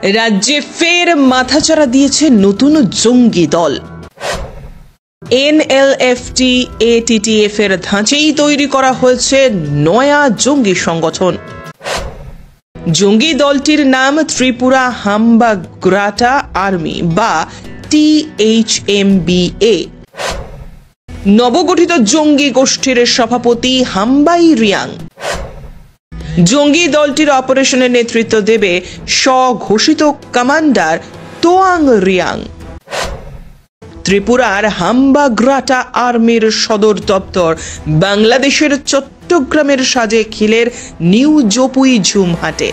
রাজ্যে ফের মাথাচাড়া দিয়েছে নতুন জঙ্গি দল। এনএলএফটি এটিটিএফ এর ধাঁচেই তৈরি করা হয়েছে নয়া জঙ্গি সংগঠন। জঙ্গি দলটির নাম ত্রিপুরা হাম্বাগ্রাটা আর্মি বা THMBA। নবগঠিত জঙ্গি গোষ্ঠীর সভাপতি হাম্বাই রিয়াং। জঙ্গি দলটির অপারেশনের নেতৃত্ব দেবে স্বঘোষিত কমান্ডার তোয়াং রিয়াং। ত্রিপুরার হাম্বাগ্রাটা আর্মির সদর দপ্তর বাংলাদেশের চট্টগ্রামের সাজেক-হিলের নিউ জপুই ঝুমহাটে।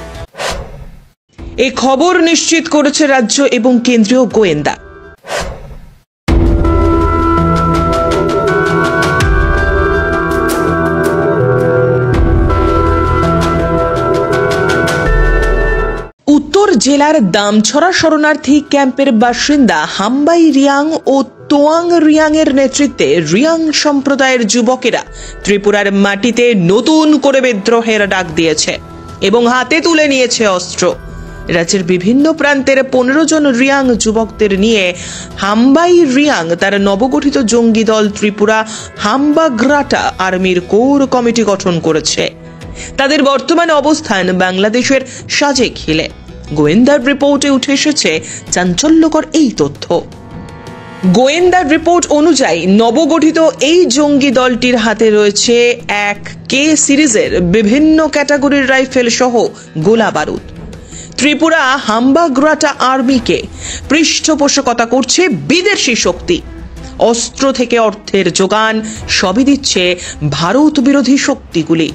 এ খবর নিশ্চিত করেছে রাজ্য এবং কেন্দ্রীয় গোয়েন্দা। উত্তর জেলার দামছড়া শরণার্থী ক্যাম্পের বাসিন্দা হাম্বাই রিয়াং ও তোয়াং রিয়াং এর নেতৃত্বে রিয়াং সম্প্রদায়ের যুবকেরা ত্রিপুরার মাটিতে নতুন করে বিদ্রোহের ডাক দিয়েছে এবং হাতে তুলে নিয়েছে অস্ত্র। রাজ্যের বিভিন্ন প্রান্তের 15 জন রিয়াং যুবকদের নিয়ে হাম্বাই রিয়াং তার নবগঠিত জঙ্গি দল ত্রিপুরা হাম্বাগ্রাটা আর্মির কোর কমিটি গঠন করেছে। তাদের বর্তমান অবস্থান বাংলাদেশের সাজেক-হিলে। গোয়েন্দার রিপোর্টে উঠে এসেছে চাঞ্চল্যকর এই তথ্য। গোয়েন্দার রিপোর্ট অনুযায়ী নবগঠিত এই জঙ্গি দলটির হাতে রয়েছে এক কে সিরিজের বিভিন্ন ক্যাটাগরির রাইফেল সহ গোলা বারুদ। ত্রিপুরা হাম্বাগ্রাটা আর্মিকে পৃষ্ঠপোষকতা করছে বিদেশি শক্তি। অস্ত্র থেকে অর্থের যোগান সবই দিচ্ছে ভারত বিরোধী শক্তিগুলি।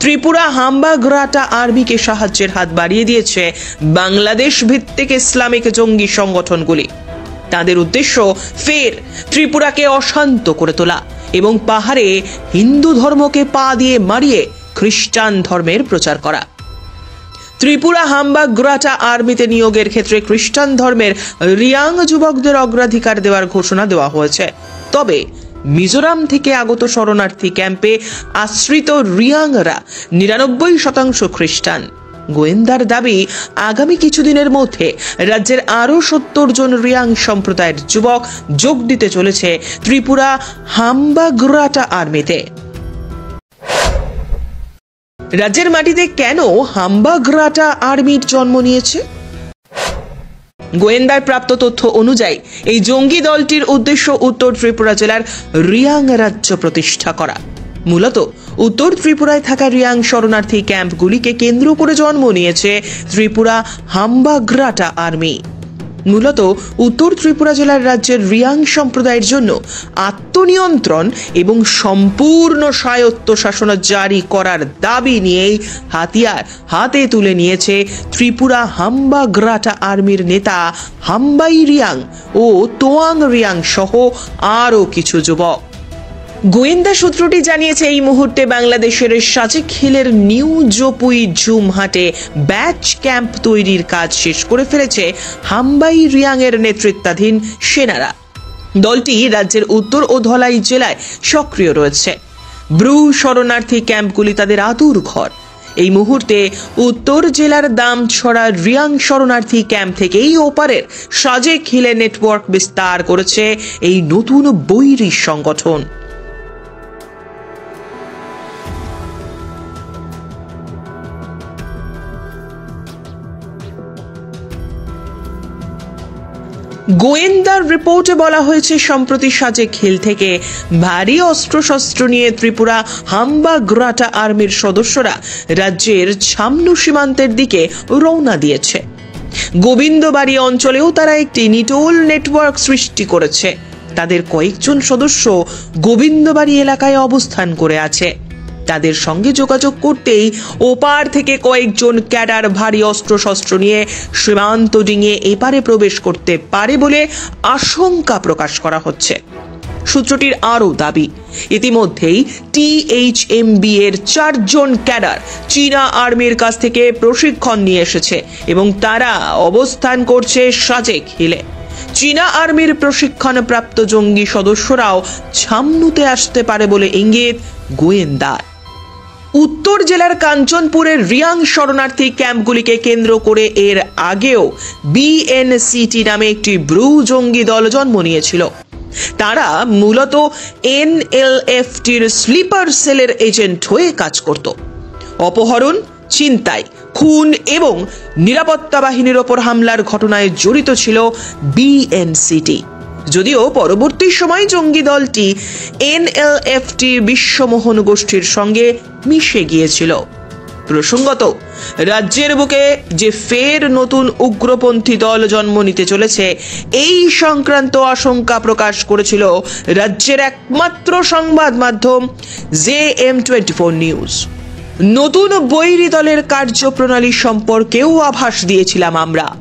ত্রিপুরা হাম্বাগ্রাটা আর্মিকে সাহায্যের হাত বাড়িয়ে দিয়েছে বাংলাদেশ ভিত্তিক ইসলামিক জঙ্গি সংগঠনগুলি। তাদের উদ্দেশ্য ফের ত্রিপুরাকে অশান্ত করে তোলা এবং পাহাড়ে হিন্দু ধর্মকে পা দিয়ে মারিয়ে খ্রিস্টান ধর্মের প্রচার করা। ত্রিপুরা হাম্বাগ্রাটা আর্মিতে নিয়োগের ক্ষেত্রে খ্রিস্টান ধর্মের রিয়াং যুবকদের অগ্রাধিকার দেওয়ার ঘোষণা দেওয়া হয়েছে। তবে মিজোরাম থেকে আগত শরণার্থী ক্যাম্পে আশ্রিত রিয়াংরা 99% খ্রিস্টান। গোয়েন্দার দাবি, আগামী কিছুদিনের মধ্যে রাজ্যের আরও 70 জন রিয়াং সম্প্রদায়ের যুবক যোগ দিতে চলেছে ত্রিপুরা হাম্বাগ্রাটা আর্মিতে। রাজ্যের মাটিতে কেন হাম্বাগ্রাটা আর্মির জন্ম নিয়েছে? গোয়েন্দার প্রাপ্ত তথ্য অনুযায়ী এই জঙ্গি দলটির উদ্দেশ্য উত্তর ত্রিপুরা জেলার রিয়াং রাজ্য প্রতিষ্ঠা করা। মূলত উত্তর ত্রিপুরায় থাকা রিয়াং শরণার্থী ক্যাম্পগুলিকে কেন্দ্র করে জন্ম নিয়েছে ত্রিপুরা হাম্বাগ্রাটা আর্মি। মূলত উত্তর ত্রিপুরা জেলার রাজ্যের রিয়াং সম্প্রদায়ের জন্য আত্মনিয়ন্ত্রণ এবং সম্পূর্ণ স্বায়ত্ত শাসন জারি করার দাবি নিয়েই হাতিয়ার হাতে তুলে নিয়েছে ত্রিপুরা হাম্বাগ্রাটা আর্মির নেতা হাম্বাই রিয়াং ও তোয়াং রিয়াং সহ আরও কিছু যুবক। গোয়েন্দা সূত্রটি জানিয়েছে, এই মুহূর্তে বাংলাদেশের সাজেক-হিলের নিউ জপুই ঝুমহাটে ব্যাচ ক্যাম্প তৈরির কাজ শেষ করে ফেলেছে হাম্বাই রিয়াং এর নেতৃত্বাধীন সেনারা। দলটি রাজ্যের উত্তর ও ধলাই জেলায় সক্রিয় রয়েছে। ব্রু শরণার্থী ক্যাম্পগুলি তাদের আতুর ঘর। এই মুহূর্তে উত্তর জেলার দামছড়া রিয়াং শরণার্থী ক্যাম্প থেকেই ওপারের সাজেক-হিলে নেটওয়ার্ক বিস্তার করেছে এই নতুন বৈরী সংগঠন। গোয়েন্দার রিপোর্টে বলা হয়েছে, সম্প্রতি সাজেক-হিল থেকে ভারী অস্ত্রশস্ত্র নিয়ে ত্রিপুরা হাম্বাগ্রাটা আর্মির সদস্যরা রাজ্যের ছামনু সীমান্তের দিকে রওনা দিয়েছে। গোবিন্দবাড়ি অঞ্চলেও তারা একটি নিটোল নেটওয়ার্ক সৃষ্টি করেছে। তাদের কয়েকজন সদস্য গোবিন্দবাড়ি এলাকায় অবস্থান করে আছে। তাদের সঙ্গে যোগাযোগ করতেই ওপার থেকে কয়েকজন ক্যাডার ভারী অস্ত্রশস্ত্র নিয়ে সীমান্ত ডিঙিয়ে এপারে প্রবেশ করতে পারে বলে আশঙ্কা প্রকাশ করা হচ্ছে। সূত্রটির আরও দাবি, ইতিমধ্যেই THMB এর 4 জন ক্যাডার চীনা আর্মির কাছ থেকে প্রশিক্ষণ নিয়ে এসেছে এবং তারা অবস্থান করছে সাজেক-হিলে। চীনা আর্মির প্রশিক্ষণপ্রাপ্ত জঙ্গি সদস্যরাও ছামনুতে আসতে পারে বলে ইঙ্গিত গোয়েন্দার। উত্তর জেলার কাঞ্চনপুরের রিয়াং শরণার্থী ক্যাম্পগুলিকে কেন্দ্র করে এর আগেও বিএনসিটি নামে একটি ব্রু জঙ্গি দল জন্ম নিয়েছিল। তারা মূলত এনএলএফটির স্লিপার সেলের এজেন্ট হয়ে কাজ করত। অপহরণ, ছিনতাই, খুন এবং নিরাপত্তা বাহিনীর ওপর হামলার ঘটনায় জড়িত ছিল বিএনসিটি। যদিও পরবর্তী সময় জঙ্গি দলটি এনএলএফটি বিশ্বমোহন গোষ্ঠীর সঙ্গে মিশে গিয়েছিল। প্রসঙ্গত, রাজ্যের বুকে যে ফের নতুন উগ্রপন্থী দল জন্ম নিতে চলেছে, এই সংক্রান্ত আশঙ্কা প্রকাশ করেছিল রাজ্যের একমাত্র সংবাদ মাধ্যম JM24 নিউজ। নতুন বৈরী দলের কার্যপ্রণালী সম্পর্কেও আভাস দিয়েছিলাম আমরা।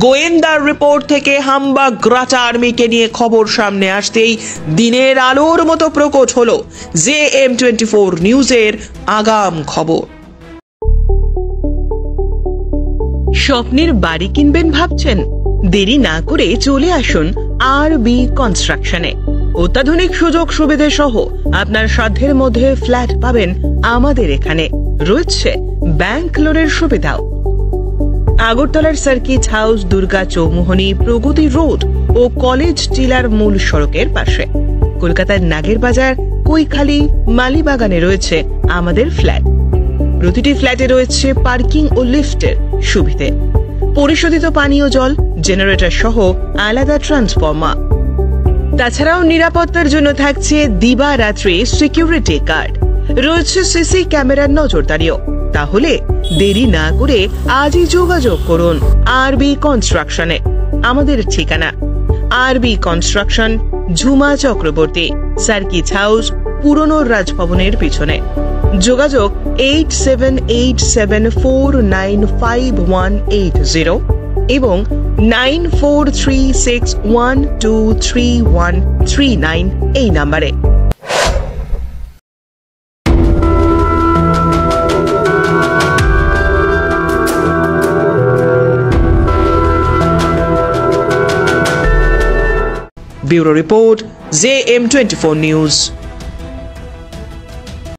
গোয়েন্দার রিপোর্ট থেকে হাম্বা গ্রাটা আর্মিকে নিয়ে খবর সামনে আসতেই দিনের আলোর মতো প্রকট হলো JM24 নিউজের আগাম খবর। স্বপ্নের বাড়ি কিনবেন ভাবছেন? দেরি না করে চলে আসুন RB কনস্ট্রাকশনে। অত্যাধুনিক সুযোগ সুবিধা সহ আপনার সাধ্যের মধ্যে ফ্ল্যাট পাবেন আমাদের এখানে। রয়েছে ব্যাংক লোনের সুবিধাও। আগরতলার সার্কিট হাউস, দুর্গা চৌমুহনী, প্রগতি রোড ও কলেজ টিলার মূল সড়কের পাশে। কলকাতার নাগের বাজার, কৈখালি, মালিবাগানে রয়েছে আমাদের ফ্ল্যাট। প্রতিটি ফ্ল্যাটে রয়েছে পার্কিং ও লিফটের সুবিধে, পরিশোধিত পানীয় জল, জেনারেটর সহ আলাদা ট্রান্সফরমার। তাছাড়াও নিরাপত্তার জন্য থাকছে দিবারাত্রি সিকিউরিটি গার্ড, রয়েছে সিসি ক্যামেরার নজরদারিও। তাহলে দেরি না করে আজই যোগাযোগ করুন RB কনস্ট্রাকশনে। আমাদের ঠিকানা RB construction, Jhuma Chakraborty, circuit house, পুরনো রাজভবনের পিছনে। যোগাযোগ 8787495180 এবং 9436123139 এই নাম্বারে। Bureau report JM24 news.